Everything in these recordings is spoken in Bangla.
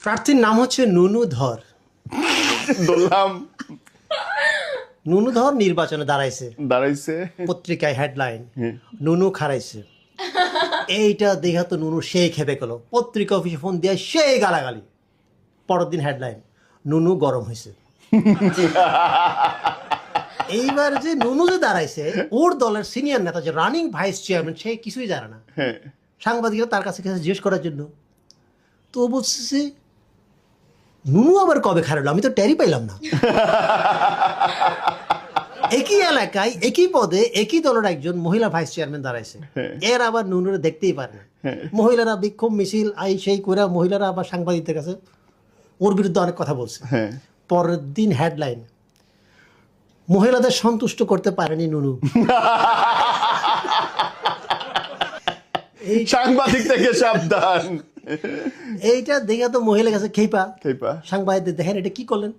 প্রার্থীর নাম হচ্ছে নুনু ধর। বললাম নুনু ধর নির্বাচনে দাঁড়াইছে পত্রিকায় হেডলাইন, নুনু খারাইছে। এইটা দেখা তো নুনু সেই খেপে গেল, পত্রিকা অফিসে ফোন দিয়ে সেই গালাগালি। পরের দিন হেডলাইন, নুনু গরম হয়েছে। এইবার যে নুনু যে দাঁড়াইছে, ওর দলের সিনিয়র নেতা যে রানিং ভাইস চেয়ারম্যান, সে কিছুই জানে না। সাংবাদিকরা তার কাছে জিজ্ঞেস করার জন্য, তো ও বলছে নুনু আবার কবে খারাপলো, আমি তো টেরই পাইলাম না। একই এলাকায় একই পদে একই দলের একজন মহিলা ভাইস চেয়ারম্যান দাঁড়াইছে, এর আবার নুনুরে দেখতেই পারে না। মহিলারা বিক্ষোভ মিছিল সেই করে মহিলারা আবার সাংবাদিকদের কাছে ওর বিরুদ্ধে অনেক কথা বলছে। পরের দিন হেডলাইন, মহিলাদের সন্তুষ্ট করতে পারেনি নুনু। সাংবাদিক থেকে সাবধান। এইটা দেখে তো মহিলা কাছে খেপা। খেপা সাংবাদিকদের দেখেন এটা কি করলেন,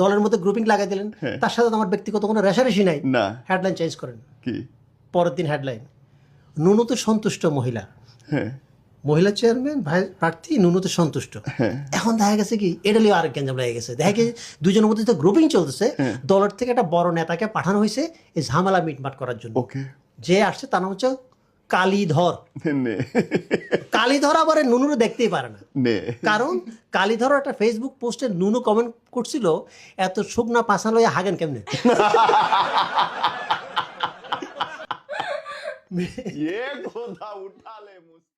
দলের মধ্যে গ্রুপিং লাগাই দিলেন, তার সাথে তো আমার ব্যক্তিগত কোনো রেশারেশি নাই। না, হেডলাইন চেঞ্জ করেন। কি পরের দিন হেডলাইন, নুনুতে সন্তুষ্ট মহিলা। মহিলা চেয়ারম্যান প্রার্থী নুনুতে সন্তুষ্ট। এখন দেখা গেছে কি এটা লিয়ে আরেক গ্যাঞ্জাম লেগে গেছে। দেখা গেছে দুজনের মধ্যে তো গ্রুপিং চলতেছে, দলের থেকে একটা বড় নেতাকে পাঠানো হয়েছে এই ঝামেলা মিটমাট করার জন্য। যে আসছে তার নাম হচ্ছে কালীধর। কালীধর আবার নুনুরে দেখতেই পারে না, কারণ কালীধর একটা ফেসবুক পোস্টে নুনু কমেন্ট করছিল, এত শুকনা পাশা লইয়া হাগেন কেমনে। ये गोदा उठा ले मुझसे।